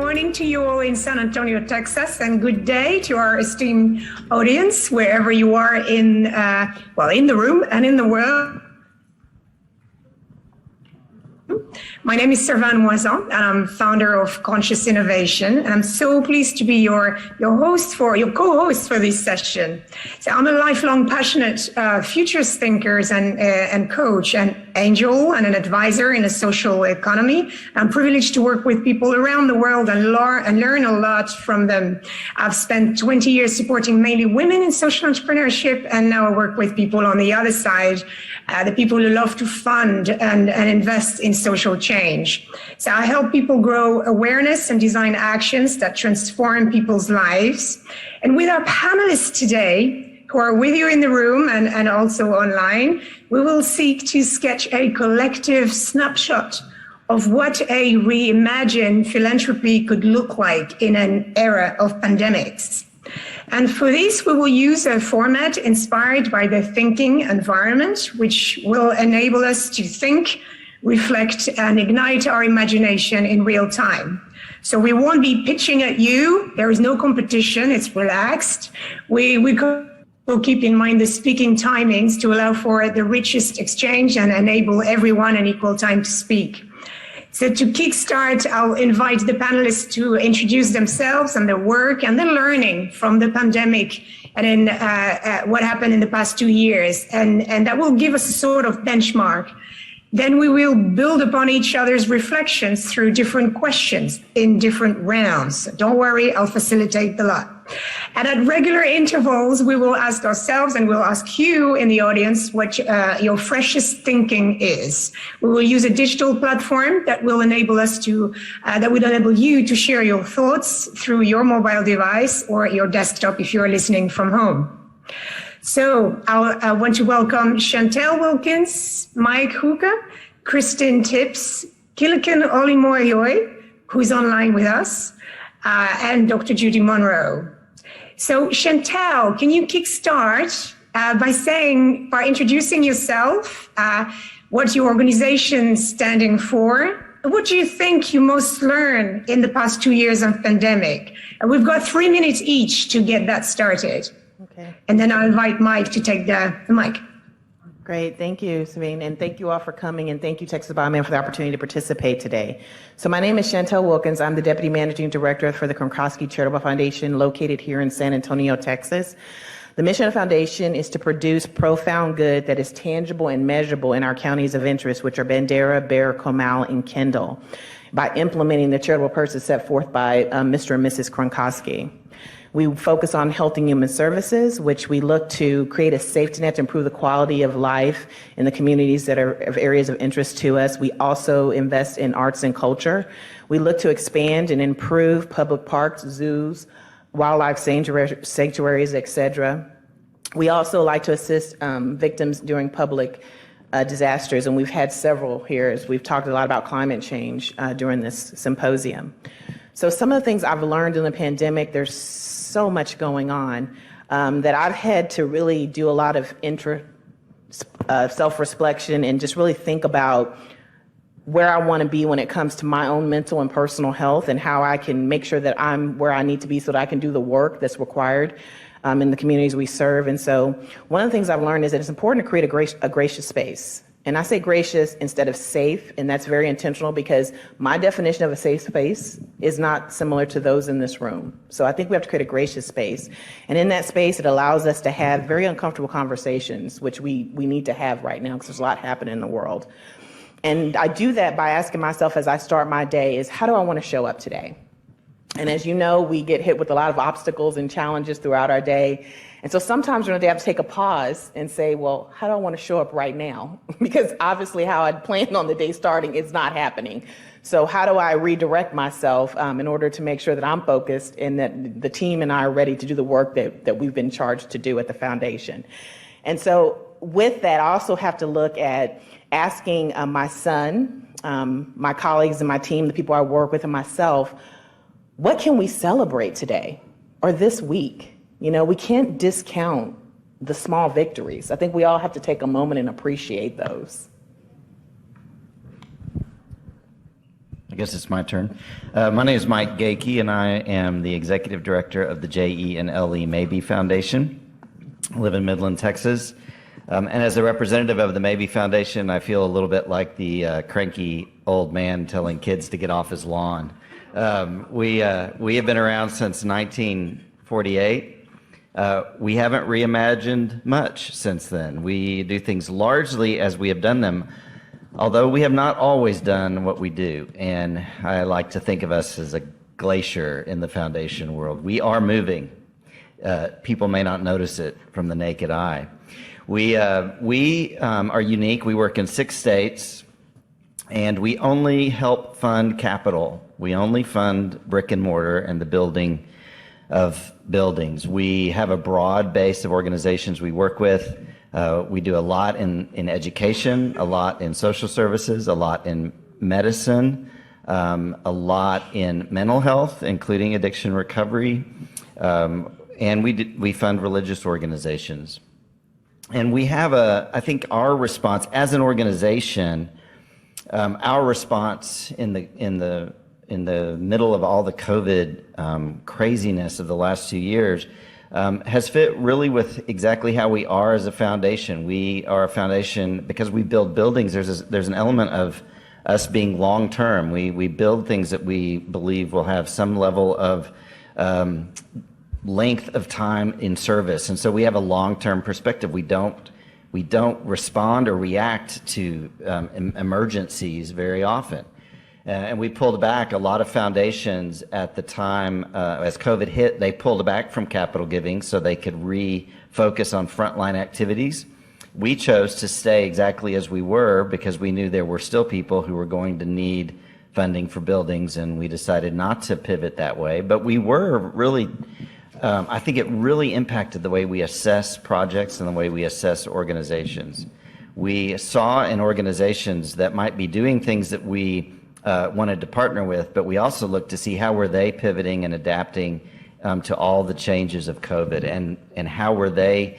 morning to you all in San Antonio, Texas, and good day to our esteemed audience, wherever you are in the room and in the world. My name is Servane Mouazan, and I'm founder of Conscious Innovation, and I'm so pleased to be your co-host for this session. So I'm a lifelong passionate futurist thinker and coach, an angel and an advisor in a social economy. I'm privileged to work with people around the world and learn a lot from them. I've spent 20 years supporting mainly women in social entrepreneurship, and now I work with people on the other side, the people who love to fund and invest in social change. So I help people grow awareness and design actions that transform people's lives. And with our panelists today, who are with you in the room and also online, we will seek to sketch a collective snapshot of what a reimagined philanthropy could look like in an era of pandemics. And for this, we will use a format inspired by the thinking environment, which will enable us to think, reflect, and ignite our imagination in real time. So we won't be pitching at you. There is no competition. It's relaxed. We will keep in mind the speaking timings to allow for the richest exchange and enable everyone an equal time to speak. So to kickstart, I'll invite the panelists to introduce themselves and their work and their learning from the pandemic and in what happened in the past 2 years. And that will give us a sort of benchmark. Then we will build upon each other's reflections through different questions in different rounds. Don't worry, I'll facilitate the lot. And at regular intervals, we will ask ourselves and we'll ask you in the audience what your freshest thinking is. We will use a digital platform that will enable you to share your thoughts through your mobile device or your desktop if you're listening from home. So I want to welcome Shantel Wilkins, Mike Goeke, Kristin Tips, Kileken ole-Moi, who's online with us, and Dr. Judy Monroe. So Shantel, can you kickstart by introducing yourself, what your organization is standing for? What do you think you most learned in the past 2 years of pandemic? And we've got 3 minutes each to get that started. Okay. And then I'll invite Mike to take the mic. Great. Thank you, Servane. And thank you all for coming. And thank you, Texas Bioman, for the opportunity to participate today. So my name is Shantel Wilkins. I'm the Deputy Managing Director for the Kronkosky Charitable Foundation located here in San Antonio, Texas. The mission of the foundation is to produce profound good that is tangible and measurable in our counties of interest, which are Bandera, Bexar, Comal, and Kendall, by implementing the charitable purposes set forth by Mr. and Mrs. Kronkosky. We focus on health and human services, which we look to create a safety net to improve the quality of life in the communities that are of areas of interest to us. We also invest in arts and culture. We look to expand and improve public parks, zoos, wildlife sanctuaries, etc. We also like to assist victims during public disasters, and we've had several here as we've talked a lot about climate change during this symposium. So some of the things I've learned in the pandemic, there's so much going on that I've had to really do a lot of self-reflection and just really think about where I want to be when it comes to my own mental and personal health and how I can make sure that I'm where I need to be so that I can do the work that's required in the communities we serve. And so one of the things I've learned is that it's important to create a gracious space. And I say gracious instead of safe, and that's very intentional because my definition of a safe space is not similar to those in this room. So I think we have to create a gracious space. And in that space, it allows us to have very uncomfortable conversations, which we need to have right now because there's a lot happening in the world. And I do that by asking myself as I start my day is, how do I want to show up today? And as you know, we get hit with a lot of obstacles and challenges throughout our day. And so sometimes during the day, I have to take a pause and say, well, how do I want to show up right now? Because obviously how I'd planned on the day starting is not happening. So how do I redirect myself in order to make sure that I'm focused and that the team and I are ready to do the work that we've been charged to do at the foundation? And so with that, I also have to look at asking my son, my colleagues and my team, the people I work with and myself, what can we celebrate today or this week? You know, we can't discount the small victories. I think we all have to take a moment and appreciate those. guess it's my turn. My name is Mike Goeke, and I am the executive director of the J.E. and L.E. Mabee Foundation. I live in Midland, Texas. And as a representative of the Mabee Foundation, I feel a little bit like the cranky old man telling kids to get off his lawn. We have been around since 1948. We haven't reimagined much since then. We do things largely as we have done them, although we have not always done what we do. And I like to think of us as a glacier in the foundation world. We are moving. People may not notice it from the naked eye. We are unique. We work in 6 states, and we only help fund capital. We only fund brick and mortar and the building of buildings. We have a broad base of organizations we work with. We do a lot in education, a lot in social services, a lot in medicine, a lot in mental health, including addiction recovery, and we fund religious organizations. And we have I think our response as an organization, our response in the middle of all the COVID craziness of the last 2 years has fit really with exactly how we are as a foundation. We are a foundation because we build buildings. There's an element of us being long-term. We build things that we believe will have some level of length of time in service, and so we have a long-term perspective. We don't respond or react to emergencies very often, and we pulled back. A lot of foundations at the time as COVID hit, they pulled back from capital giving so they could refocus on frontline activities. We chose to stay exactly as we were because we knew there were still people who were going to need funding for buildings, and we decided not to pivot that way. But we were really I think it really impacted the way we assess projects and the way we assess organizations. We saw in organizations that might be doing things that we wanted to partner with, but we also looked to see how were they pivoting and adapting to all the changes of COVID, and how were they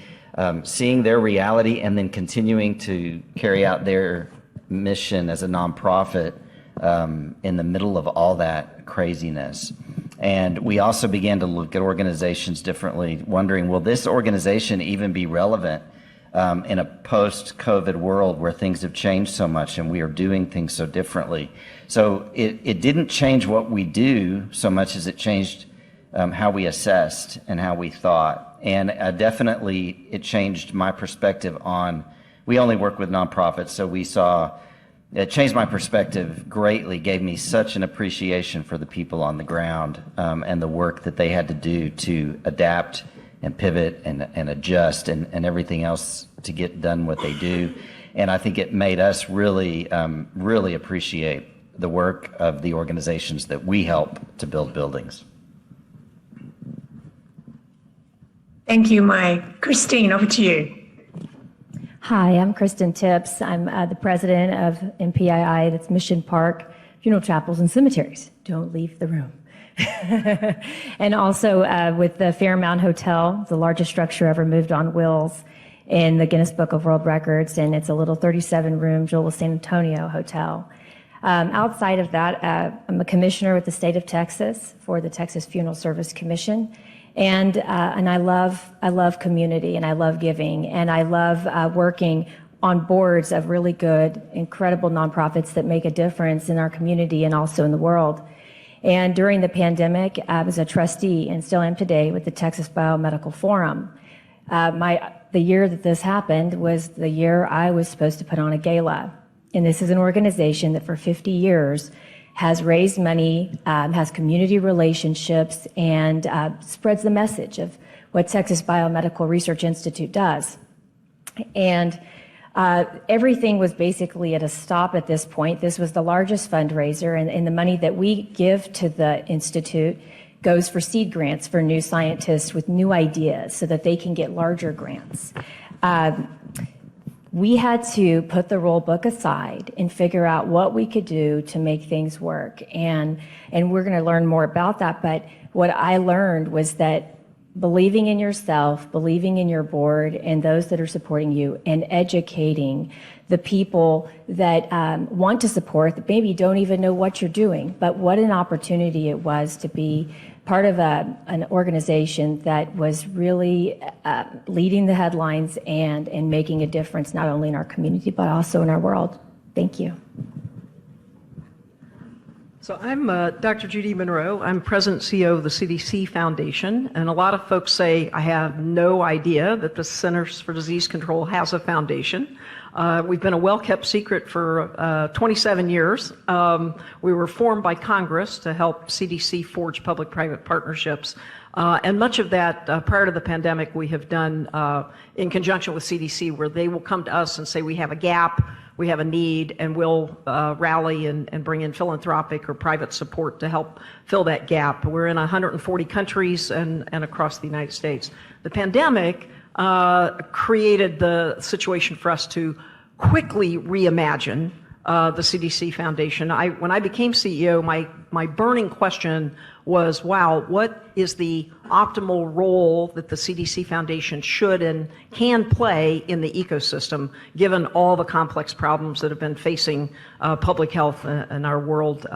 seeing their reality and then continuing to carry out their mission as a nonprofit in the middle of all that craziness. And we also began to look at organizations differently, wondering, will this organization even be relevant in a post-COVID world where things have changed so much and we are doing things so differently? So it didn't change what we do so much as it changed how we assessed and how we thought. And definitely it changed my perspective on, we only work with nonprofits, so we saw, it changed my perspective greatly, gave me such an appreciation for the people on the ground and the work that they had to do to adapt and pivot and adjust and everything else to get done what they do. And I think it made us really, really appreciate the work of the organizations that we help to build buildings. Thank you, Mike. Kristin, over to you. Hi, I'm Kristin Tips. I'm the president of MPII, that's Mission Park Funeral Chapels and Cemeteries. Don't leave the room. And also with the Fairmount Hotel, the largest structure ever moved on wheels in the Guinness Book of World Records, and it's a little 37-room Jewel of San Antonio hotel. Outside of that, I'm a commissioner with the state of Texas for the Texas Funeral Service Commission. And I love community, and I love giving, and I love working on boards of really good, incredible nonprofits that make a difference in our community and also in the world. And during the pandemic, I was a trustee, and still am today, with the Texas Biomedical Forum. The year that this happened was the year I was supposed to put on a gala. And this is an organization that for 50 years has raised money, has community relationships, and spreads the message of what Texas Biomedical Research Institute does. And everything was basically at a stop at this point. This was the largest fundraiser, and the money that we give to the Institute goes for seed grants for new scientists with new ideas so that they can get larger grants. We had to put the rule book aside and figure out what we could do to make things work. And we're going to learn more about that. But what I learned was that believing in yourself, believing in your board and those that are supporting you, and educating the people that want to support, that maybe don't even know what you're doing. But what an opportunity it was to be part of an organization that was really leading the headlines and making a difference not only in our community but also in our world. Thank you. So I'm Dr. Judy Monroe. I'm President and CEO of the CDC Foundation, and a lot of folks say I have no idea that the Centers for Disease Control has a foundation. We've been a well-kept secret for 27 years. We were formed by Congress to help CDC forge public-private partnerships. And much of that, prior to the pandemic, we have done in conjunction with CDC, where they will come to us and say, we have a gap, we have a need, and we'll rally and bring in philanthropic or private support to help fill that gap. We're in 140 countries and across the United States. The pandemic created the situation for us to quickly reimagine the CDC Foundation. When I became CEO, my burning question was, wow, what is the optimal role that the CDC Foundation should and can play in the ecosystem, given all the complex problems that have been facing public health in our world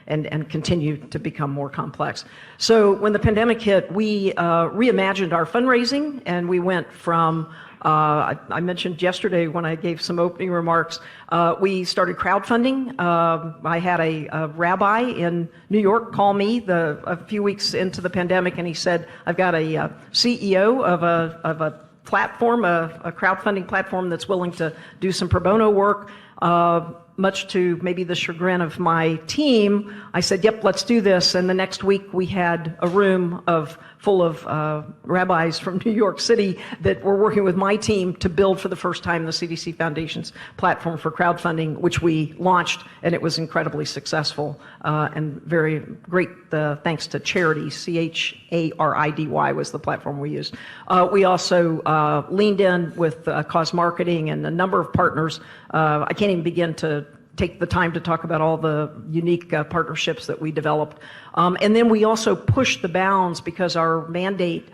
and continue to become more complex. So when the pandemic hit, we reimagined our fundraising, and we went from I mentioned yesterday when I gave some opening remarks, we started crowdfunding. I had a rabbi in New York call me a few weeks into the pandemic, and he said, I've got a CEO of a platform, a crowdfunding platform that's willing to do some pro bono work. Much to maybe the chagrin of my team, I said, yep, let's do this. And the next week we had a room full of rabbis from New York City that were working with my team to build for the first time the CDC Foundation's platform for crowdfunding, which we launched, and it was incredibly successful and very great thanks to Charity. Charidy was the platform we used. We also leaned in with cause marketing and a number of partners. I can't even begin to take the time to talk about all the unique partnerships that we developed. And then we also pushed the bounds because our mandate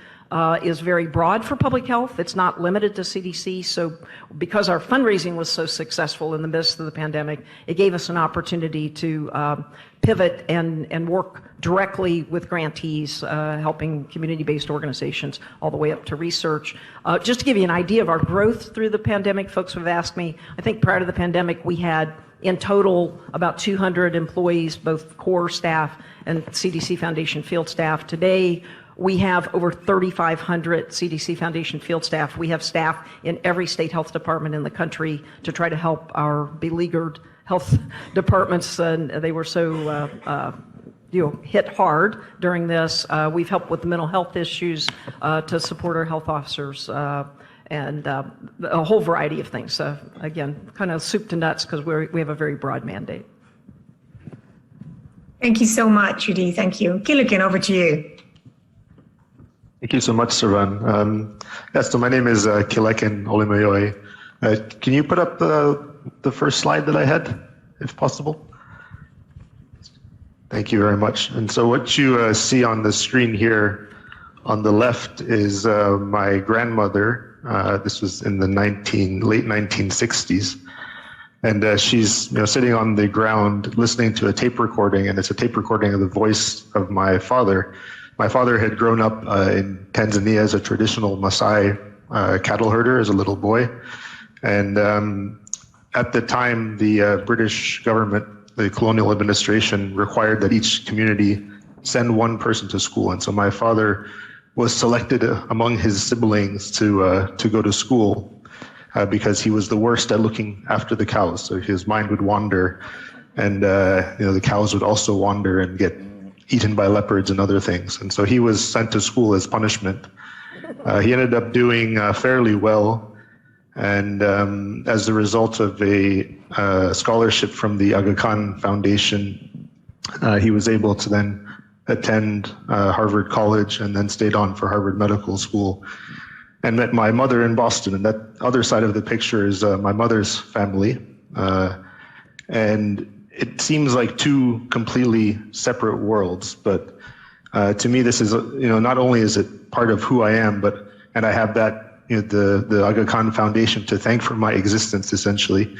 is very broad for public health. It's not limited to CDC. So because our fundraising was so successful in the midst of the pandemic, it gave us an opportunity to pivot and work directly with grantees, helping community-based organizations all the way up to research. Just to give you an idea of our growth through the pandemic, folks have asked me, I think prior to the pandemic, we had in total about 200 employees, both core staff and CDC Foundation field staff. Today, we have over 3,500 CDC Foundation field staff. We have staff in every state health department in the country to try to help our beleaguered health departments. And they were so hit hard during this. We've helped with the mental health issues to support our health officers and a whole variety of things. Again, kind of soup to nuts because we have a very broad mandate. Thank you so much, Judy. Thank you. Kileken, over to you. Thank you so much, Servane. Yes, so my name is Kileken ole-Moi. Can you put up the first slide that I had, if possible? Thank you very much. And so what you see on the screen here on the left is my grandmother. This was in the late 1960s. And she's sitting on the ground listening to a tape recording, and it's a tape recording of the voice of my father. My father had grown up in Tanzania as a traditional Maasai cattle herder as a little boy. And at the time, the British government, the colonial administration, required that each community send one person to school. And so my father was selected among his siblings to go to school because he was the worst at looking after the cows. So his mind would wander, and the cows would also wander and get eaten by leopards and other things. And so he was sent to school as punishment. He ended up doing fairly well. And as a result of a scholarship from the Aga Khan Foundation, he was able to then attend Harvard College and then stayed on for Harvard Medical School and met my mother in Boston. And that other side of the picture is my mother's family. And it seems like two completely separate worlds, but To me, this is, not only is it part of who I am, and I have that, the Aga Khan Foundation to thank for my existence, essentially.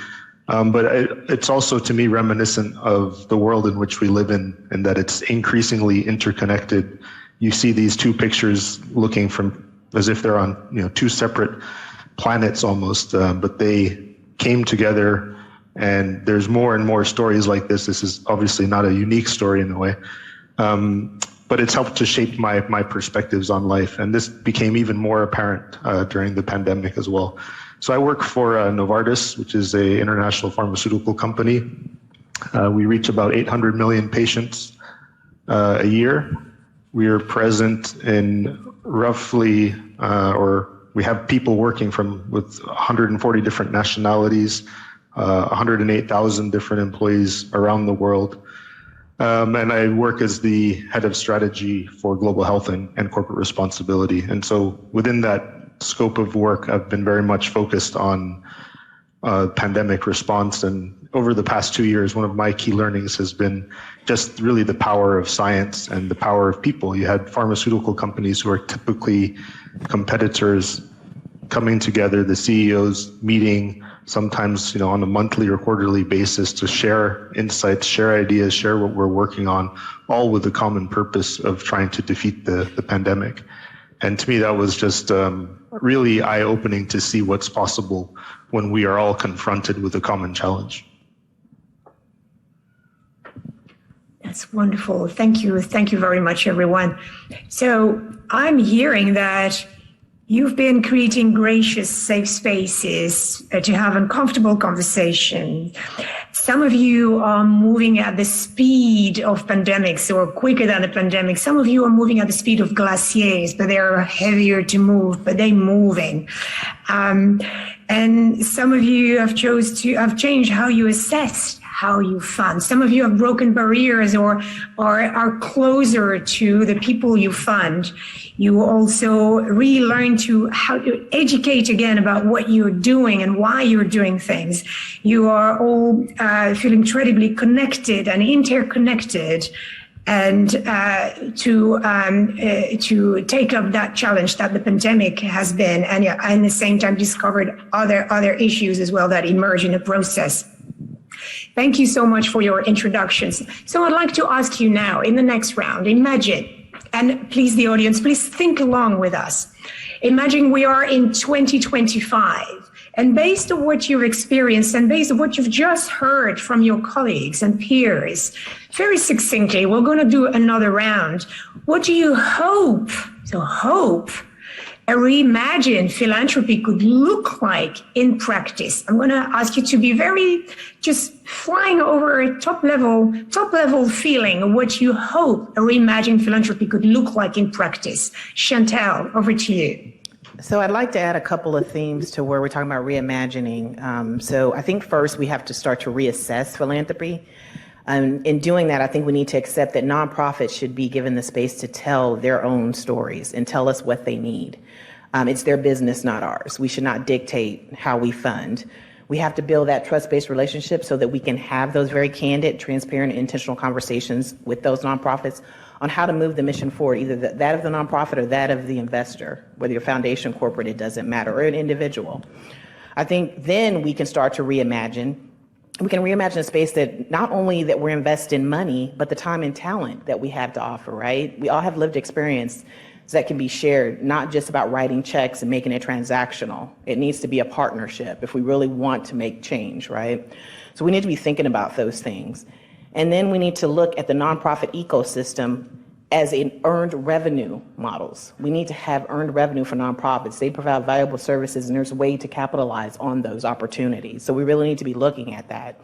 But it's also, to me, reminiscent of the world in which we live in, and that it's increasingly interconnected. You see these two pictures looking from as if they're on, two separate planets almost, but they came together, and there's more and more stories like this. This is obviously not a unique story in a way, but it's helped to shape my perspectives on life. And this became even more apparent during the pandemic as well. So I work for Novartis, which is an international pharmaceutical company. We reach about 800 million patients a year. We are present in roughly, we have people working with 140 different nationalities, 108,000 different employees around the world. And I work as the head of strategy for global health and corporate responsibility. And so within that scope of work, I've been very much focused on pandemic response. And over the past 2 years, one of my key learnings has been just really the power of science and the power of people. You had pharmaceutical companies who are typically competitors coming together, the CEOs meeting sometimes, on a monthly or quarterly basis to share insights, share ideas, share what we're working on, all with the common purpose of trying to defeat the pandemic. And to me, that was just really eye-opening to see what's possible when we are all confronted with a common challenge. That's wonderful. Thank you. Thank you very much, everyone. So I'm hearing that you've been creating gracious, safe spaces to have uncomfortable conversation. Some of you are moving at the speed of pandemics or quicker than a pandemic. Some of you are moving at the speed of glaciers, but they're heavier to move, but they're moving. And some of you have changed how you assess how you fund. Some of you have broken barriers or are closer to the people you fund. You also relearn how to educate again about what you're doing and why you're doing things. You are all feel incredibly connected and interconnected, and to take up that challenge that the pandemic has been, and at the same time discovered other issues as well that emerge in the process. Thank you so much for your introductions. So I'd like to ask you now, in the next round, imagine, and please the audience, please think along with us. Imagine we are in 2025, and based on what you've experienced and based on what you've just heard from your colleagues and peers, very succinctly, we're going to do another round. What do you hope a reimagined philanthropy could look like in practice? I'm going to ask you to be very just flying over a top level feeling of what you hope a reimagined philanthropy could look like in practice. Chantel, over to you. So I'd like to add a couple of themes to where we're talking about reimagining. So I think first we have to start to reassess philanthropy. In doing that, I think we need to accept that nonprofits should be given the space to tell their own stories and tell us what they need. It's their business, not ours. We should not dictate how we fund. We have to build that trust-based relationship so that we can have those very candid, transparent, intentional conversations with those nonprofits on how to move the mission forward, either that of the nonprofit or that of the investor, whether you're foundation, corporate, it doesn't matter, or an individual. I think then we can start to reimagine. We can reimagine a space that not only that we're investing money, but the time and talent that we have to offer, right? We all have lived experience that can be shared, not just about writing checks and making it transactional. It needs to be a partnership if we really want to make change, right? So we need to be thinking about those things. And then we need to look at the nonprofit ecosystem as in earned revenue models. We need to have earned revenue for nonprofits. They provide valuable services, and there's a way to capitalize on those opportunities. So we really need to be looking at that.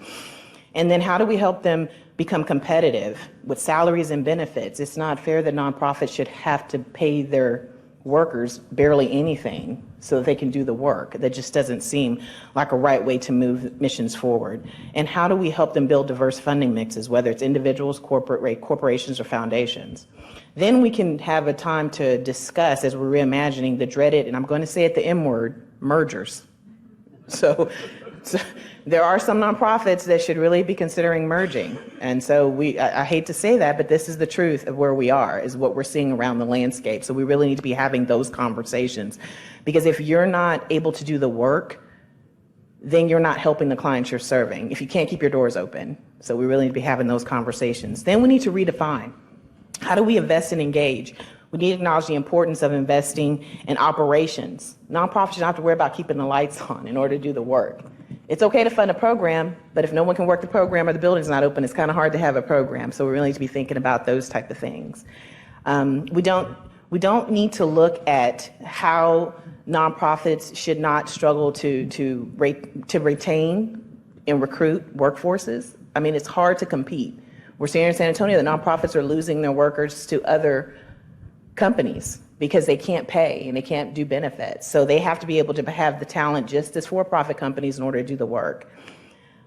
And then how do we help them become competitive with salaries and benefits? It's not fair that nonprofits should have to pay their workers barely anything so that they can do the work. That just doesn't seem like a right way to move missions forward. And how do we help them build diverse funding mixes, whether it's individuals, corporations, or foundations? Then we can have a time to discuss, as we're reimagining the dreaded, and I'm going to say it the M word, mergers. So So there are some nonprofits that should really be considering merging. And so I hate to say that, but this is the truth of where we are, is what we're seeing around the landscape. So we really need to be having those conversations, because if you're not able to do the work, then you're not helping the clients you're serving if you can't keep your doors open. So we really need to be having those conversations. Then we need to redefine. How do we invest and engage? We need to acknowledge the importance of investing in operations. Nonprofits don't have to worry about keeping the lights on in order to do the work. It's okay to fund a program, but if no one can work the program or the building's not open, it's kind of hard to have a program. So we really need to be thinking about those type of things. We don't need to look at how nonprofits should not struggle to retain and recruit workforces. I mean, it's hard to compete. We're seeing in San Antonio that nonprofits are losing their workers to other companies because they can't pay and they can't do benefits. So they have to be able to have the talent just as for-profit companies in order to do the work.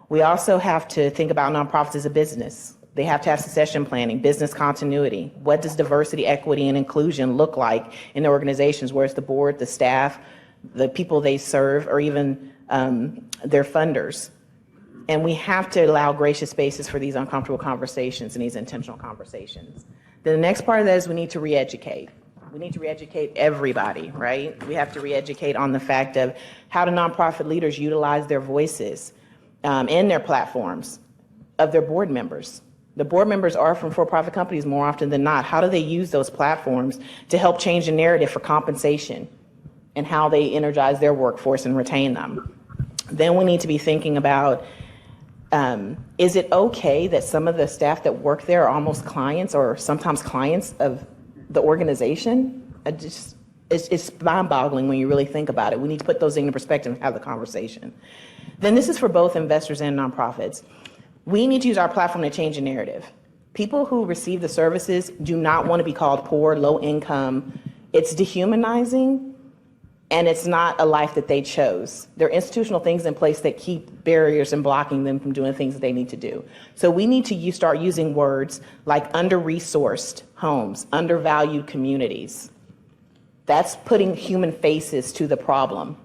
We also have to think about nonprofits as a business. They have to have succession planning, business continuity. What does diversity, equity, and inclusion look like in their organizations? Where's the board, the staff, the people they serve, or even their funders? And we have to allow gracious spaces for these uncomfortable conversations and these intentional conversations. Then the next part of that is we need to re-educate. We need to re-educate everybody, right? We have to re-educate on the fact of how do nonprofit leaders utilize their voices in their platforms of their board members. The board members are from for-profit companies more often than not. How do they use those platforms to help change the narrative for compensation and how they energize their workforce and retain them? Then we need to be thinking about, is it okay that some of the staff that work there are almost clients or sometimes clients of the organization? It's mind-boggling when you really think about it. We need to put those into perspective and have the conversation. Then this is for both investors and nonprofits. We need to use our platform to change the narrative. People who receive the services do not want to be called poor, low income. It's dehumanizing, and it's not a life that they chose. There are institutional things in place that keep barriers and blocking them from doing things that they need to do. So we need to start using words like under-resourced homes, undervalued communities. That's putting human faces to the problem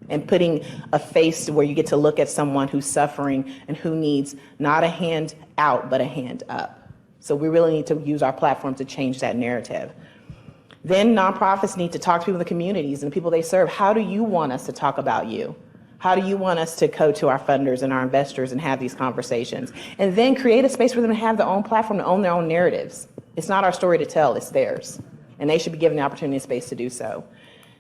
and putting a face where you get to look at someone who's suffering and who needs not a hand out, but a hand up. So we really need to use our platform to change that narrative. Then nonprofits need to talk to people in the communities and the people they serve. How do you want us to talk about you? How do you want us to go to our funders and our investors and have these conversations? And then create a space for them to have their own platform, to own their own narratives. It's not our story to tell, it's theirs. And they should be given the opportunity and space to do so.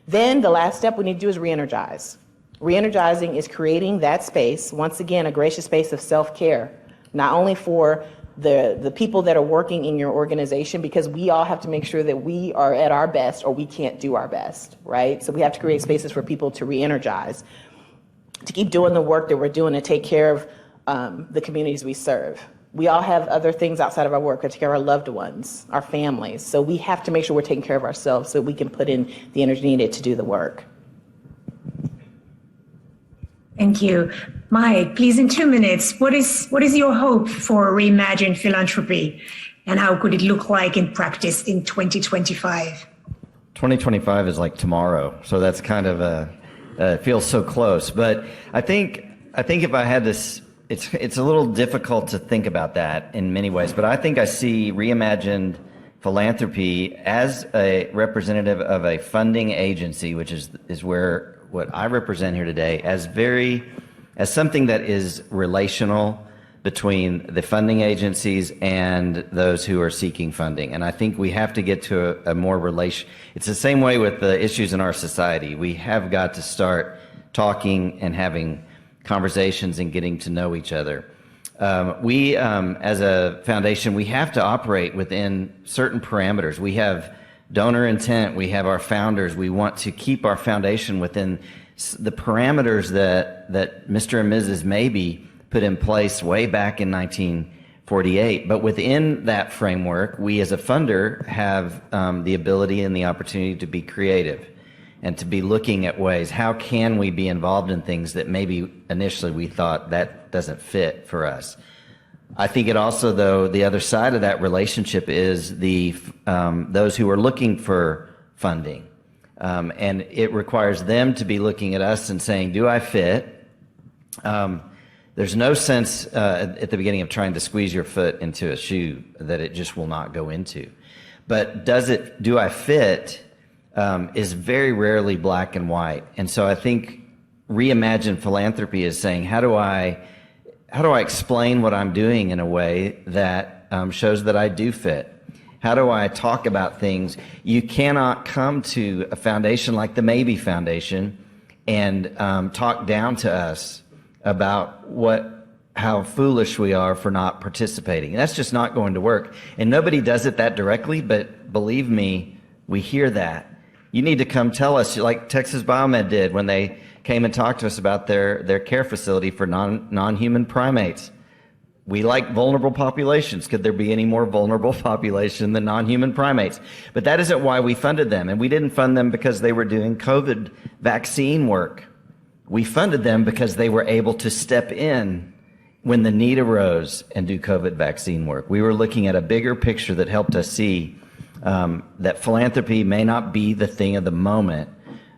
Then the last step we need to do is re-energize. Re-energizing is creating that space, once again, a gracious space of self-care, not only for the people that are working in your organization, because we all have to make sure that we are at our best or we can't do our best, right? So we have to create spaces for people to re-energize, to keep doing the work that we're doing to take care of the communities we serve. We all have other things outside of our work, to take care of our loved ones, our families. So we have to make sure we're taking care of ourselves so we can put in the energy needed to do the work. Thank you. Mike, please, in 2 minutes, what is your hope for reimagined philanthropy, and how could it look like in practice in 2025? 2025 is like tomorrow, so that's kind of it feels so close. But I think if I had this, it's a little difficult to think about that in many ways. But I think I see reimagined philanthropy as a representative of a funding agency, which is where what I represent here today, as something that is relational between the funding agencies and those who are seeking funding. And I think we have to get to a more it's the same way with the issues in our society. We have got to start talking and having conversations and getting to know each other. We, as a foundation, we have to operate within certain parameters. We have donor intent, we have our founders. We want to keep our foundation within the parameters that Mr. and Mrs. Mabee put in place way back in 1948. But within that framework, we as a funder have the ability and the opportunity to be creative and to be looking at ways, how can we be involved in things that maybe initially we thought that doesn't fit for us. I think it also, though, the other side of that relationship is those who are looking for funding. And it requires them to be looking at us and saying, do I fit? There's no sense at the beginning of trying to squeeze your foot into a shoe that it just will not go into. But do I fit is very rarely black and white. And so I think Reimagine Philanthropy is saying, how do I explain what I'm doing in a way that shows that I do fit? How do I talk about things? You cannot come to a foundation like the Mabee Foundation and talk down to us about how foolish we are for not participating. That's just not going to work. And nobody does it that directly, but believe me, we hear that. You need to come tell us, like Texas Biomed did when they came and talked to us about their care facility for non-human primates. We like vulnerable populations. Could there be any more vulnerable population than non-human primates? But that isn't why we funded them. And we didn't fund them because they were doing COVID vaccine work. We funded them because they were able to step in when the need arose and do COVID vaccine work. We were looking at a bigger picture that helped us see that philanthropy may not be the thing of the moment,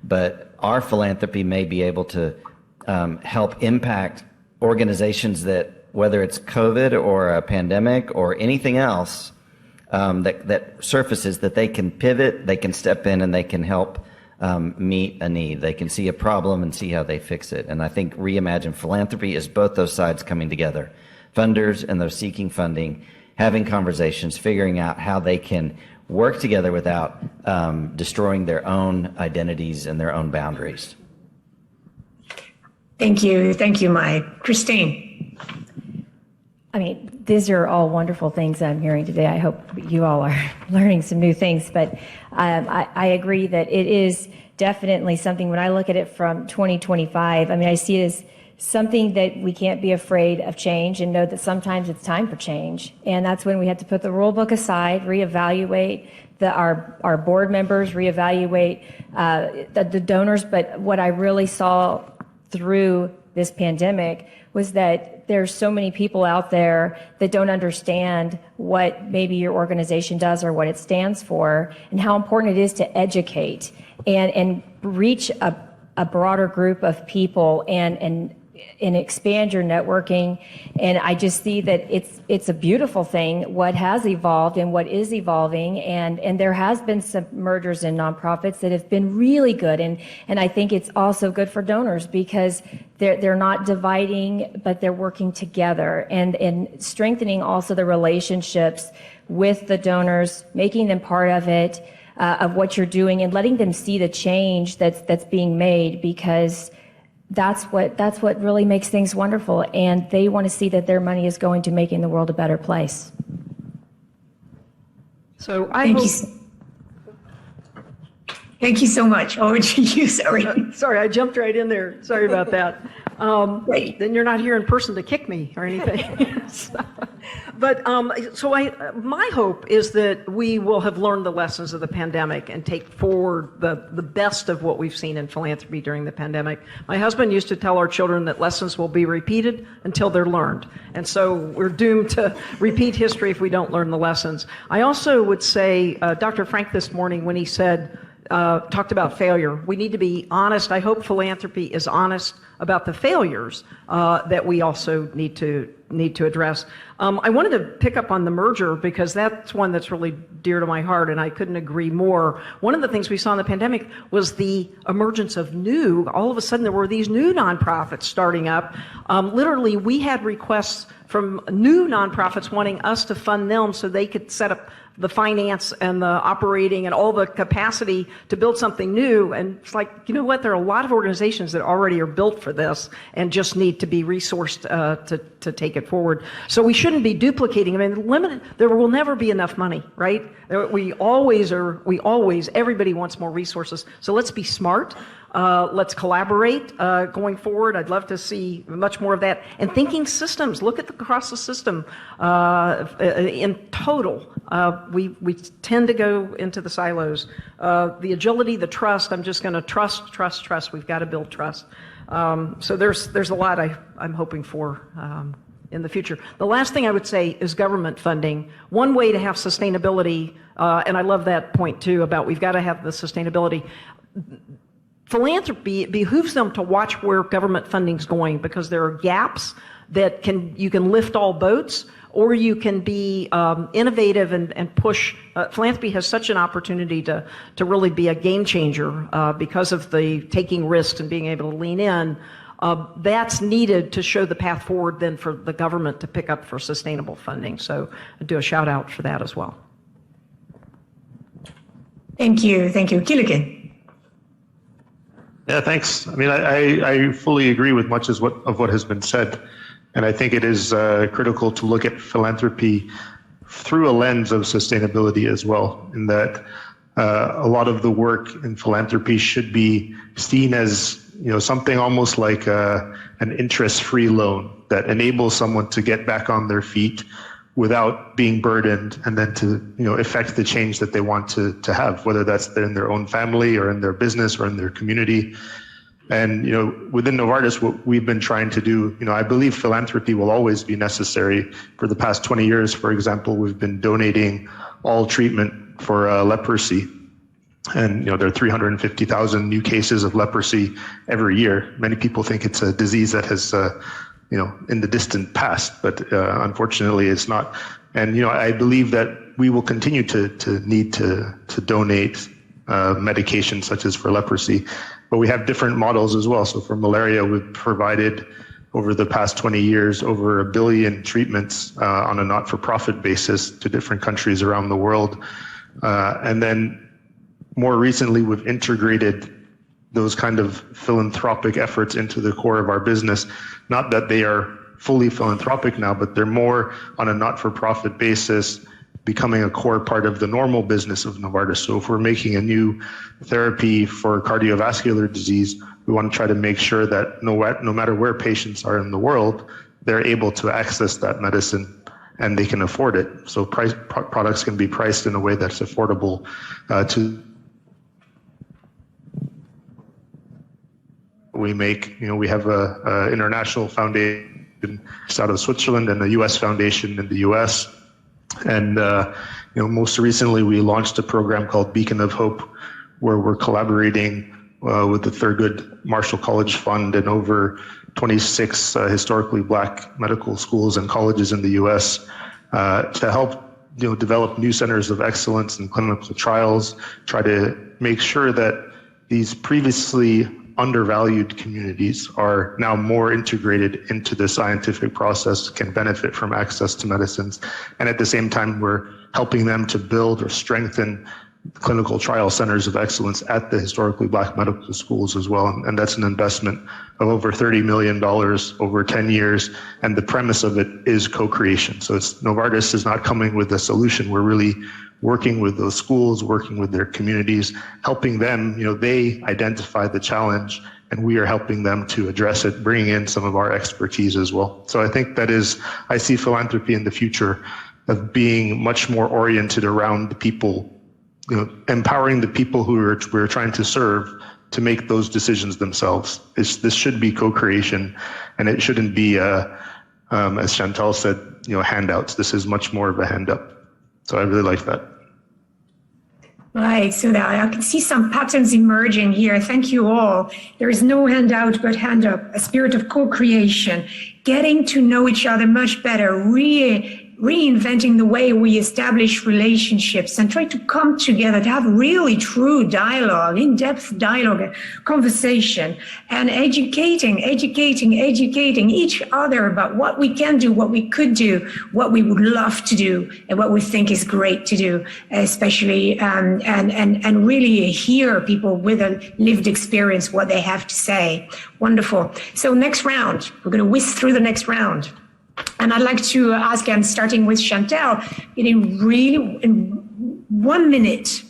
but our philanthropy may be able to help impact organizations that, whether it's COVID or a pandemic or anything else that surfaces, that they can pivot, they can step in, and they can help meet a need. They can see a problem and see how they fix it. And I think Reimagine Philanthropy is both those sides coming together. Funders and those seeking funding, having conversations, figuring out how they can work together without destroying their own identities and their own boundaries. Thank you, Mike. Kristin. I mean, these are all wonderful things I'm hearing today. I hope you all are learning some new things, but I agree that it is definitely something. When I look at it from 2025, I mean, I see it as something that we can't be afraid of change and know that sometimes it's time for change. And that's when we have to put the rule book aside, reevaluate our board members, reevaluate the donors. But what I really saw through this pandemic was that there's so many people out there that don't understand what maybe your organization does or what it stands for, and how important it is to educate and reach a broader group of people and expand your networking. And I just see that it's a beautiful thing, what has evolved and what is evolving. And there has been some mergers in nonprofits that have been really good. And I think it's also good for donors because they're not dividing, but they're working together and strengthening also the relationships with the donors, making them part of it, of what you're doing, and letting them see the change that's being made, because that's what really makes things wonderful, and they want to see that their money is going to making the world a better place. So Thank you so much. Over to you, sorry. Sorry, I jumped right in there. Sorry about that. Then you're not here in person to kick me or anything. But my hope is that we will have learned the lessons of the pandemic and take forward the best of what we've seen in philanthropy during the pandemic. My husband used to tell our children that lessons will be repeated until they're learned. And so we're doomed to repeat history if we don't learn the lessons. I also would say, Dr. Frank this morning, when he said, talked about failure. We need to be honest. I hope philanthropy is honest about the failures that we also need to address. I wanted to pick up on the merger because that's one that's really dear to my heart, and I couldn't agree more. One of the things we saw in the pandemic was the emergence of all of a sudden there were these new nonprofits starting up. Literally, we had requests from new nonprofits wanting us to fund them so they could set up the finance and the operating and all the capacity to build something new. And it's like, you know what, there are a lot of organizations that already are built for this and just need to be resourced to take it forward. So we shouldn't be duplicating. I mean, there will never be enough money, right? Everybody wants more resources. So let's be smart. Let's collaborate going forward. I'd love to see much more of that. And thinking systems, look across the system in total. We tend to go into the silos. The agility, the trust, I'm just going to trust. We've got to build trust. So there's a lot I'm hoping for in the future. The last thing I would say is government funding. One way to have sustainability, and I love that point too about we've got to have the sustainability. philanthropy, it behooves them to watch where government funding is going, because there are gaps that you can lift all boats, or you can be innovative and push. Philanthropy has such an opportunity to really be a game changer because of the taking risks and being able to lean in. That's needed to show the path forward then for the government to pick up for sustainable funding. So I do a shout out for that as well. Thank you. Thank you. Kileken. Yeah, thanks. I mean, I fully agree with much of what has been said. And I think it is critical to look at philanthropy through a lens of sustainability as well, in that a lot of the work in philanthropy should be seen as, something almost like an interest-free loan that enables someone to get back on their feet without being burdened, and then to effect the change that they want to have, whether that's in their own family or in their business or in their community. And within Novartis, what we've been trying to do, I believe philanthropy will always be necessary. For the past 20 years, for example, we've been donating all treatment for leprosy. And there are 350,000 new cases of leprosy every year. Many people think it's a disease that has in the distant past, but unfortunately it's not. And I believe that we will continue to need to donate medication such as for leprosy, but we have different models as well. So for malaria, we've provided over the past 20 years over 1 billion treatments on a not-for-profit basis to different countries around the world. And then more recently, we've integrated those kind of philanthropic efforts into the core of our business. Not that they are fully philanthropic now, but they're more on a not-for-profit basis, becoming a core part of the normal business of Novartis. So if we're making a new therapy for cardiovascular disease, we want to try to make sure that no matter where patients are in the world, they're able to access that medicine and they can afford it. So products can be priced in a way that's affordable to we make. We have a international foundation out of Switzerland and a U.S. foundation in the U.S. And most recently we launched a program called Beacon of Hope, where we're collaborating with the Thurgood Marshall College Fund and over 26 historically Black medical schools and colleges in the U.S. To help develop new centers of excellence in clinical trials, try to make sure that these previously undervalued communities are now more integrated into the scientific process, can benefit from access to medicines. And at the same time, we're helping them to build or strengthen clinical trial centers of excellence at the historically Black medical schools as well. And that's an investment of over $30 million over 10 years. And the premise of it is co-creation. So Novartis is not coming with a solution. We're really working with those schools, working with their communities, helping them, they identify the challenge and we are helping them to address it, bringing in some of our expertise as well. So I think I see philanthropy in the future of being much more oriented around the people, empowering the people who we're trying to serve to make those decisions themselves. This should be co-creation, and it shouldn't be, as Shantel said, handouts. This is much more of a hand up. So I really like that. Right, so that I can see some patterns emerging here. Thank you all. There is no handout but hand up, a spirit of co-creation, getting to know each other much better, reinventing the way we establish relationships and try to come together to have really true dialogue, in-depth dialogue, conversation, and educating each other about what we can do, what we could do, what we would love to do, and what we think is great to do, especially, and really hear people with a lived experience, what they have to say. Wonderful. So next round, we're going to whisk through the next round. And I'd like to ask, and starting with Shantel, in 1 minute,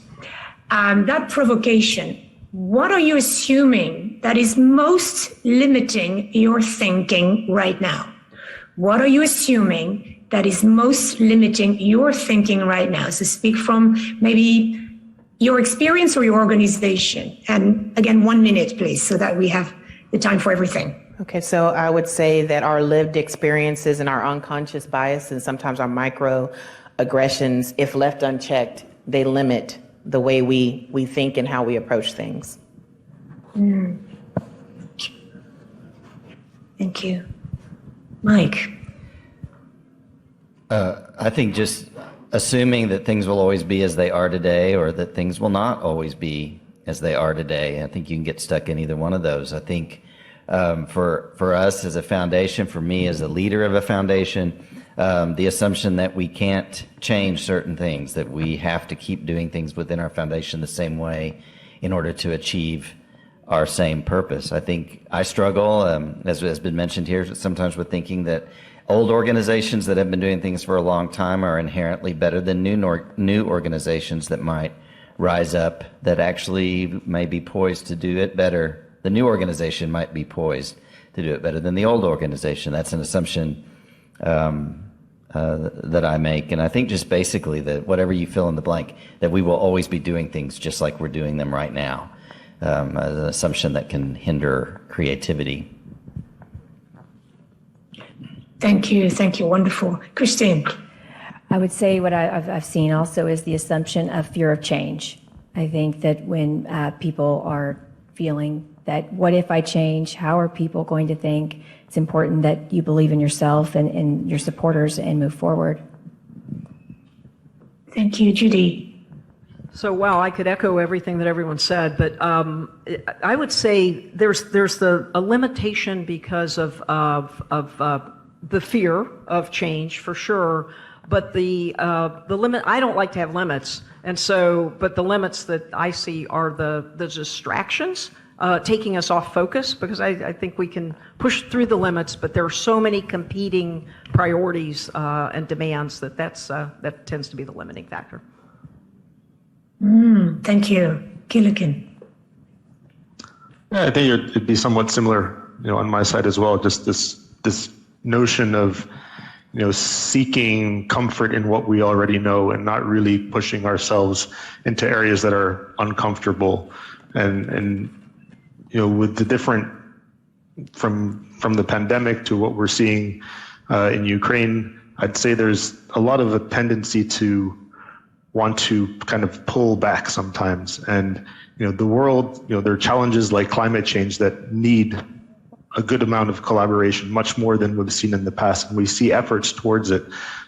that provocation, what are you assuming that is most limiting your thinking right now? What are you assuming that is most limiting your thinking right now? So speak from maybe your experience or your organization. And again, 1 minute, please, so that we have the time for everything. Okay, so I would say that our lived experiences and our unconscious bias and sometimes our microaggressions, if left unchecked, they limit the way we think and how we approach things. Thank you. Mike. I think just assuming that things will always be as they are today, or that things will not always be as they are today. I think you can get stuck in either one of those. I think for us as a foundation, for me as a leader of a foundation, the assumption that we can't change certain things, that we have to keep doing things within our foundation the same way in order to achieve our same purpose. I think I struggle, as has been mentioned here, sometimes with thinking that old organizations that have been doing things for a long time are inherently better than new organizations that might rise up, that actually may be poised to do it better. The new organization might be poised to do it better than the old organization. That's an assumption that I make. And I think just basically that whatever you fill in the blank, that we will always be doing things just like we're doing them right now. An assumption that can hinder creativity. Thank you. Thank you. Wonderful. Kristin. I would say what I've seen also is the assumption of fear of change. I think that when people are feeling that, what if I change? How are people going to think? It's important that you believe in yourself and your supporters and move forward. Thank you, Judy. So, wow, I could echo everything that everyone said, but I would say there's a limitation because of the fear of change, for sure. But the limit, I don't like to have limits, and so, but the limits that I see are the distractions, taking us off focus, because I think we can push through the limits, but there are so many competing priorities and demands that tends to be the limiting factor. Thank you. Kileken. Yeah, I think it'd be somewhat similar, on my side as well. Just this notion of, seeking comfort in what we already know and not really pushing ourselves into areas that are uncomfortable. And with the different from the pandemic to what we're seeing in Ukraine, I'd say there's a lot of a tendency to want to kind of pull back sometimes. And, the world, there are challenges like climate change that need a good amount of collaboration, much more than we've seen in the past. And we see efforts towards it.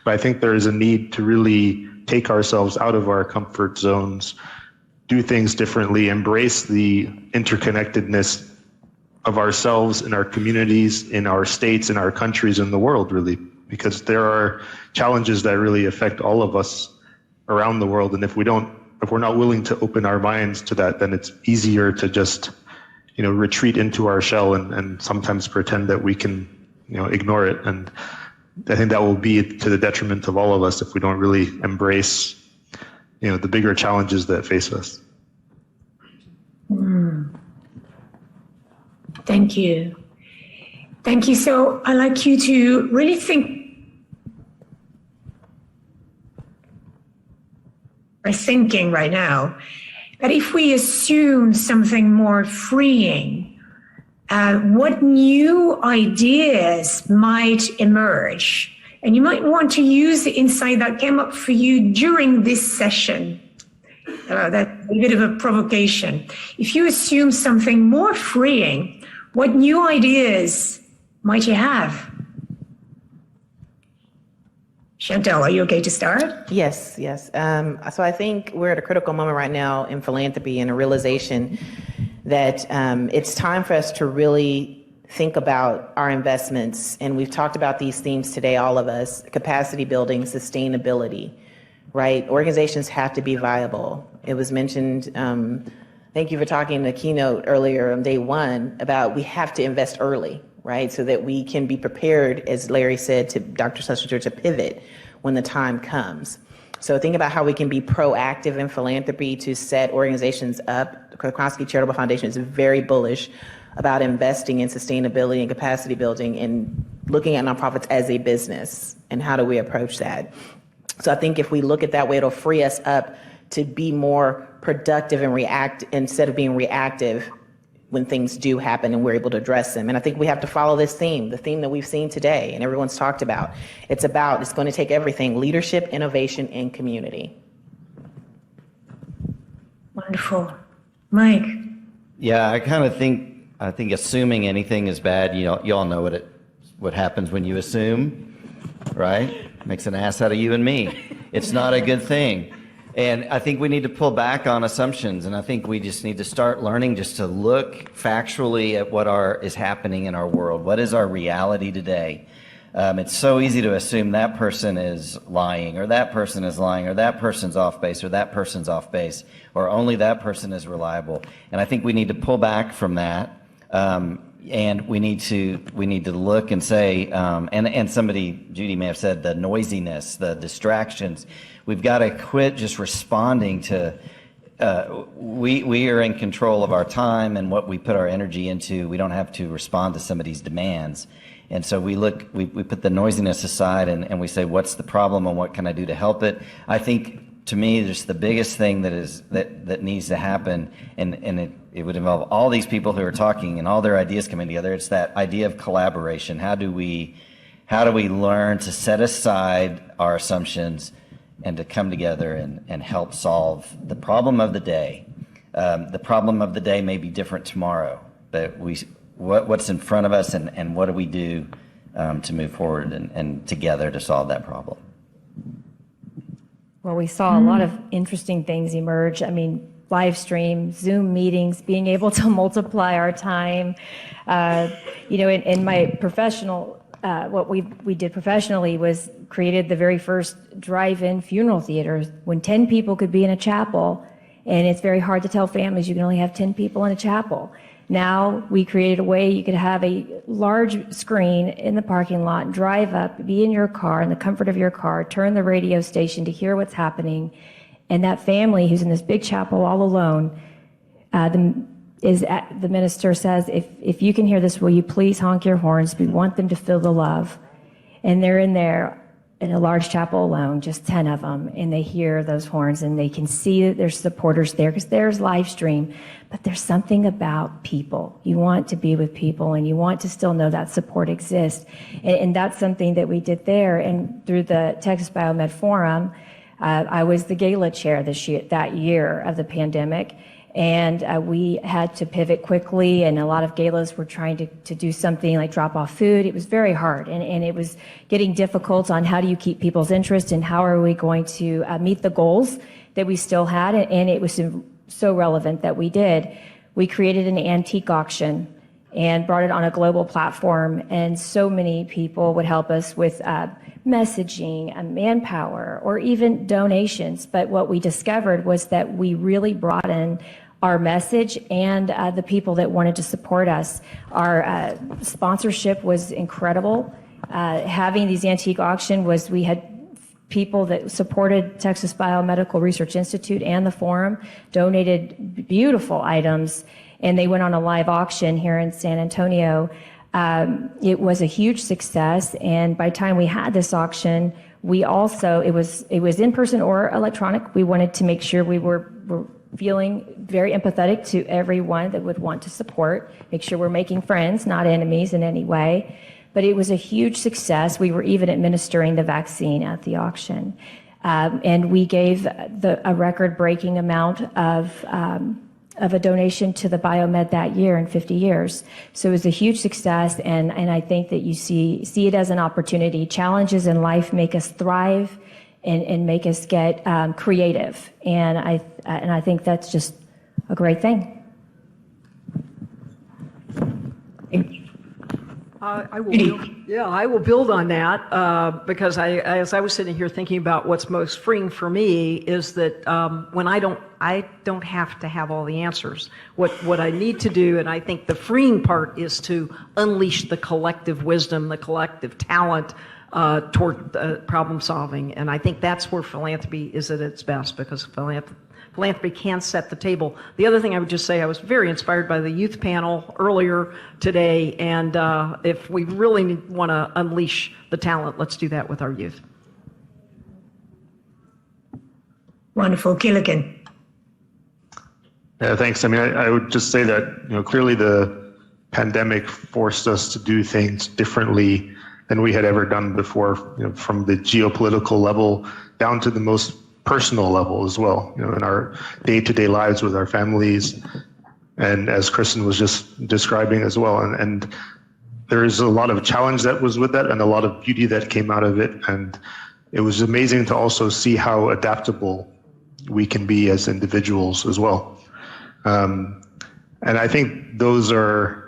But I think there is a need to really take ourselves out of our comfort zones, do things differently, embrace the interconnectedness of ourselves in our communities, in our states, in our countries, in the world, really, because there are challenges that really affect all of us around the world. And if we're not willing to open our minds to that, then it's easier to just, retreat into our shell and sometimes pretend that we can, ignore it. And I think that will be to the detriment of all of us if we don't really embrace, the bigger challenges that face us. Thank you. Thank you. So I'd like you to really think. We're thinking right now that if we assume something more freeing, what new ideas might emerge? And you might want to use the insight that came up for you during this session. That's a bit of a provocation. If you assume something more freeing, what new ideas might you have? Shantel, are you okay to start? Yes. So I think we're at a critical moment right now in philanthropy and a realization that it's time for us to really think about our investments. And we've talked about these themes today, all of us: capacity building, sustainability, right? Organizations have to be viable. It was mentioned, thank you for talking in the keynote earlier on day one about we have to invest early, right? So that we can be prepared, as Larry said, to Dr. Schlesinger, to pivot when the time comes. So think about how we can be proactive in philanthropy to set organizations up. Kronkosky Charitable Foundation is very bullish about investing in sustainability and capacity building and looking at nonprofits as a business. And how do we approach that? So I think if we look at that way, it'll free us up to be more productive and react instead of being reactive when things do happen and we're able to address them. And I think we have to follow this theme, the theme that we've seen today and everyone's talked about. It's going to take everything: leadership, innovation, and community. Wonderful. Mike. Yeah, I think assuming anything is bad, you all know what happens when you assume, right? Makes an ass out of you and me. It's not a good thing. And I think we need to pull back on assumptions, and I think we just need to start learning just to look factually at what is happening in our world. What is our reality today? It's so easy to assume that person is lying, or that person is lying, or that person's off base, or that person's off base, or only that person is reliable. And I think we need to pull back from that, and we need to look and say, and somebody, Judy may have said, the noisiness, the distractions. We've got to quit just responding to. We are in control of our time and what we put our energy into. We don't have to respond to somebody's demands. And so we put the noisiness aside and we say, what's the problem and what can I do to help it? I think, to me, just the biggest thing that needs to happen, and it would involve all these people who are talking and all their ideas coming together. It's that idea of collaboration. How do we learn to set aside our assumptions and to come together and help solve the problem of the day? The problem of the day may be different tomorrow, but what's in front of us and what do we do to move forward and together to solve that problem? Well, we saw a lot of interesting things emerge. I mean, live stream, Zoom meetings, being able to multiply our time. In my professional, what we did professionally was created the very first drive-in funeral theater when 10 people could be in a chapel, and it's very hard to tell families you can only have 10 people in a chapel. Now we created a way you could have a large screen in the parking lot, drive up, be in your car, in the comfort of your car, turn the radio station to hear what's happening, and that family who's in this big chapel all alone, the minister says, if you can hear this, will you please honk your horns? We want them to feel the love. And they're in there in a large chapel alone, just 10 of them, and they hear those horns and they can see that there's supporters there because there's live stream. But there's something about people. You want to be with people and you want to still know that support exists. And that's something that we did there. And through the Texas Biomed Forum, I was the gala chair that year of the pandemic. And we had to pivot quickly, and a lot of galas were trying to do something like drop off food. It was very hard, and it was getting difficult on how do you keep people's interest and how are we going to meet the goals that we still had, and it was so relevant that we did. We created an antique auction and brought it on a global platform, and so many people would help us with messaging and manpower or even donations. But what we discovered was that we really brought in our message and the people that wanted to support us. Our sponsorship was incredible. Having these antique auction we had people that supported Texas Biomedical Research Institute and the forum, donated beautiful items, and they went on a live auction here in San Antonio. It was a huge success, and by the time we had this auction, it was in person or electronic. We wanted to make sure we were feeling very empathetic to everyone that would want to support, make sure we're making friends, not enemies in any way. But it was a huge success. We were even administering the vaccine at the auction. And we gave a record-breaking amount of a donation to the biomed that year in 50 years. So it was a huge success, and I think that you see it as an opportunity. Challenges in life make us thrive and make us get creative, and I think that's just a great thing. I will build on that because as I was sitting here thinking about what's most freeing for me is that when I don't have to have all the answers. What I need to do, and I think the freeing part, is to unleash the collective wisdom, the collective talent toward problem solving. And I think that's where philanthropy is at its best, because philanthropy can set the table. The other thing I would just say, I was very inspired by the youth panel earlier today, and if we really want to unleash the talent, let's do that with our youth. Wonderful. Kileken. Yeah, thanks. I mean, I would just say that, clearly the pandemic forced us to do things differently than we had ever done before, from the geopolitical level down to the most personal level as well, in our day-to-day lives with our families. and as Kristin was just describing as well. And there is a lot of challenge that was with that and a lot of beauty that came out of it. And it was amazing to also see how adaptable we can be as individuals as well. And I think those are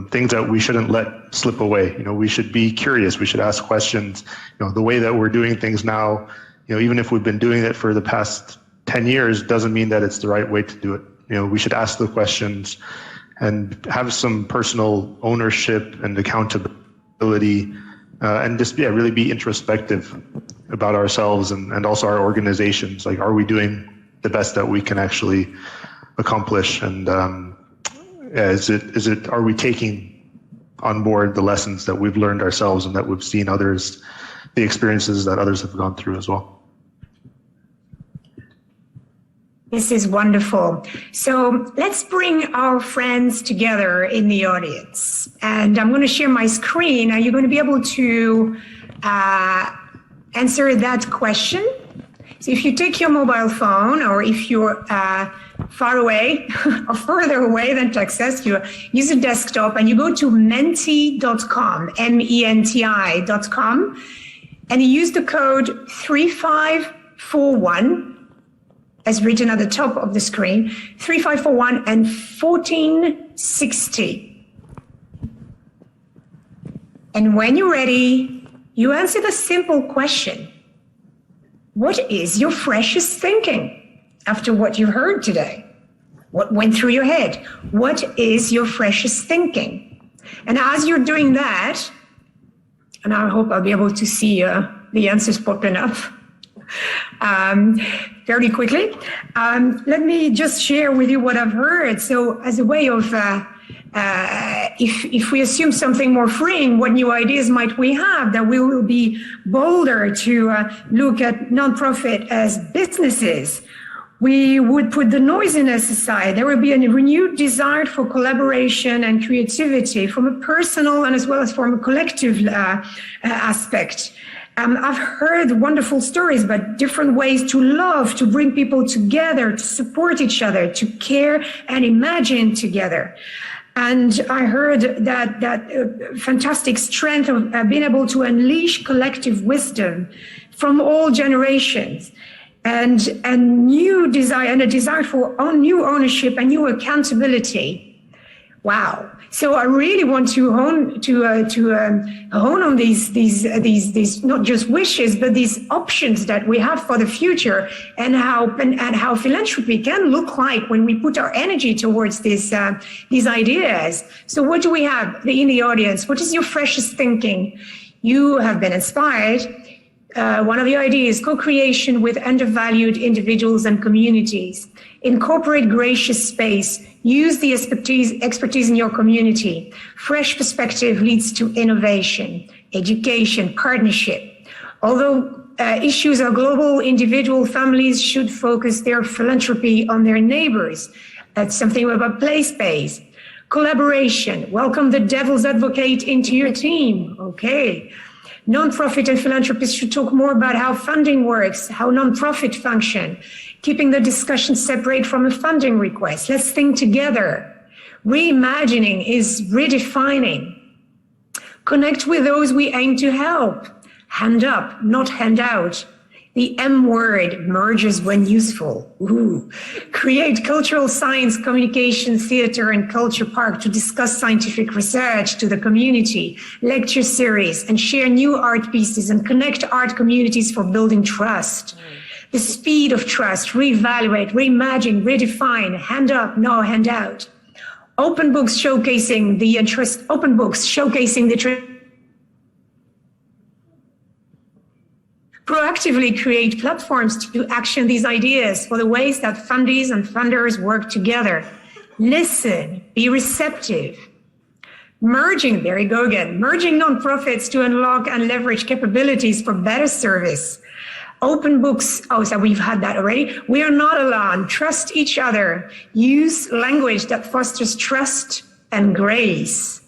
things that we shouldn't let slip away. We should be curious. We should ask questions. The way that we're doing things now, even if we've been doing it for the past 10 years, doesn't mean that it's the right way to do it. We should ask the questions and have some personal ownership and accountability, and just really be introspective about ourselves and also our organizations. Like, are we doing the best that we can actually accomplish? And are we taking on board the lessons that we've learned ourselves and that we've seen others, the experiences that others have gone through as well? This is wonderful. So let's bring our friends together in the audience. And I'm going to share my screen. Are you going to be able to answer that question? So if you take your mobile phone, or if you're far away or further away than Texas, you use a desktop and you go to menti.com, menti.com, and you use the code 3541, as written at the top of the screen, 3541 and 1460. And when you're ready, you answer the simple question: what is your freshest thinking after what you heard today? What went through your head? What is your freshest thinking? And as you're doing that, and I hope I'll be able to see the answers popping up fairly quickly, let me just share with you what I've heard. So as a way of, if we assume something more freeing, what new ideas might we have that we will be bolder to look at nonprofit as businesses? We would put the noisiness aside. There will be a renewed desire for collaboration and creativity from a personal and as well as from a collective aspect. I've heard wonderful stories about different ways to love, to bring people together, to support each other, to care and imagine together. And I heard that fantastic strength of being able to unleash collective wisdom from all generations, and new desire and a desire for new ownership and new accountability. Wow! So I really want to hone on these not just wishes, but these options that we have for the future, and how philanthropy can look like when we put our energy towards these ideas. So what do we have in the audience? What is your freshest thinking? You have been inspired. One of the ideas, co-creation with undervalued individuals and communities. Incorporate gracious space. Use the expertise in your community. Fresh perspective leads to innovation, education, partnership. Although issues are global, individual families should focus their philanthropy on their neighbors. That's something about play space. Collaboration. Welcome the devil's advocate into your team. Okay. Nonprofit and philanthropists should talk more about how funding works, how nonprofit function, keeping the discussion separate from a funding request. Let's think together. Reimagining is redefining. Connect with those we aim to help. Hand up, not hand out. The M word merges when useful. Ooh. Create cultural science, communication, theater, and culture park to discuss scientific research to the community, lecture series, and share new art pieces and connect art communities for building trust. The speed of trust, reevaluate, reimagine, redefine, hand up, no hand out. Open books showcasing the interest, open books showcasing the proactively create platforms to action these ideas for the ways that fundies and funders work together. Listen, be receptive. Merging, there you go again, merging nonprofits to unlock and leverage capabilities for better service. Open books, oh, so we've had that already. We are not alone, trust each other. Use language that fosters trust and grace.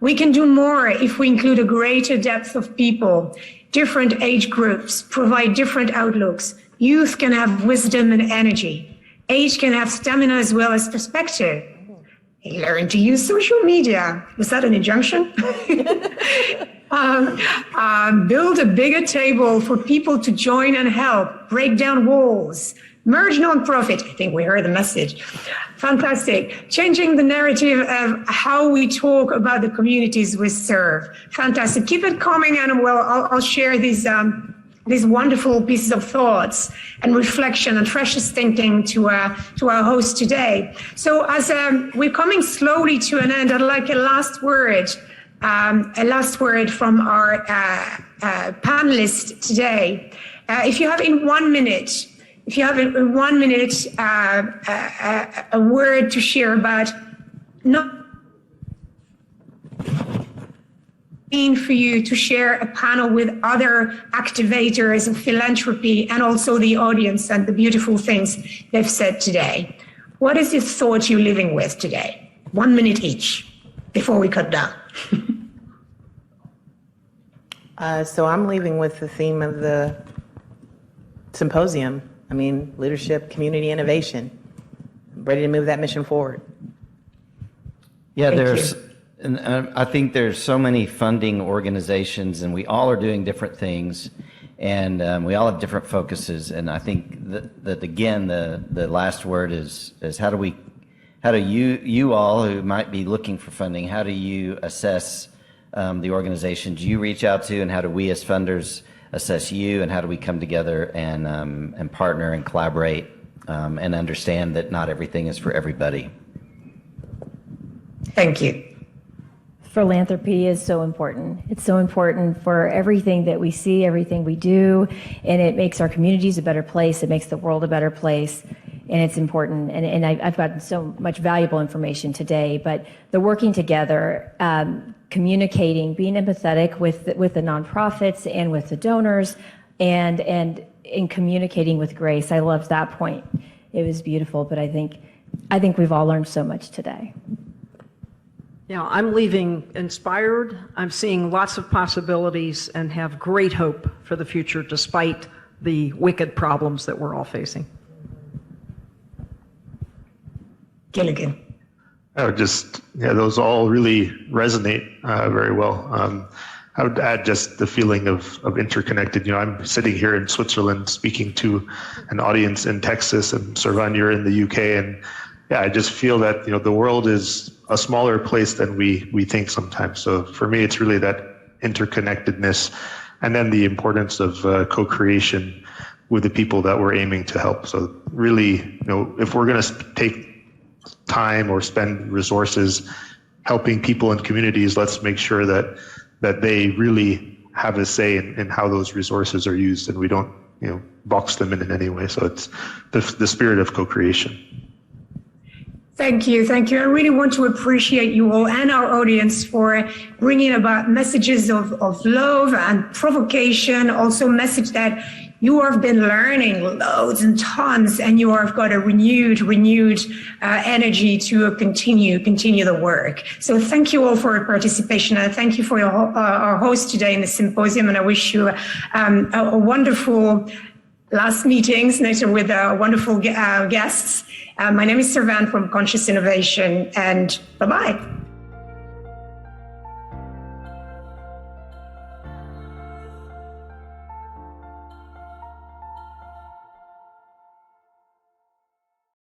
We can do more if we include a greater depth of people. Different age groups provide different outlooks. Youth can have wisdom and energy. Age can have stamina as well as perspective. Learn to use social media. Was that an injunction? Build a bigger table for people to join and help. Break down walls. Merge nonprofit. I think we heard the message. Fantastic. Changing the narrative of how we talk about the communities we serve. Fantastic. Keep it coming, and I'll share these wonderful pieces of thoughts and reflection and precious thinking to our host today. So as we're coming slowly to an end, I'd like a last word from our panelists today. If you have in 1 minute, a word to share about not for you to share a panel with other activators of philanthropy and also the audience and the beautiful things they've said today. What is the thought you're living with today? 1 minute each before we cut down. So I'm leaving with the theme of the symposium. I mean, leadership, community innovation. I'm ready to move that mission forward. Yeah, and I think there's so many funding organizations, and we all are doing different things, and we all have different focuses. And I think that again, the last word is how do you all who might be looking for funding, how do you assess the organizations you reach out to, and how do we as funders assess you, and how do we come together and partner and collaborate and understand that not everything is for everybody. Thank you. Philanthropy is so important. It's so important for everything that we see, everything we do, and it makes our communities a better place. It makes the world a better place, and it's important. And I've gotten so much valuable information today, but the working together, communicating, being empathetic with the nonprofits and with the donors, and in communicating with grace. I loved that point. It was beautiful, but I think we've all learned so much today. Yeah, I'm leaving inspired. I'm seeing lots of possibilities and have great hope for the future despite the wicked problems that we're all facing. Kileken. Those all really resonate very well. I would add just the feeling of interconnected. I'm sitting here in Switzerland speaking to an audience in Texas, and Servane, you're in the UK, and yeah, I just feel that the world is a smaller place than we think sometimes. So for me, it's really that interconnectedness, and then the importance of co-creation with the people that we're aiming to help. So really, if we're going to take time or spend resources helping people and communities, let's make sure that they really have a say in how those resources are used, and we don't box them in any way. So it's the spirit of co-creation. Thank you. I really want to appreciate you all and our audience for bringing about messages of love and provocation, also message that you have been learning loads and tons, and you have got a renewed energy to continue the work. So thank you all for your participation, and thank you for our host today in the symposium, and I wish you a wonderful last meetings with wonderful guests. My name is Servane from Conscious Innovation, and bye-bye.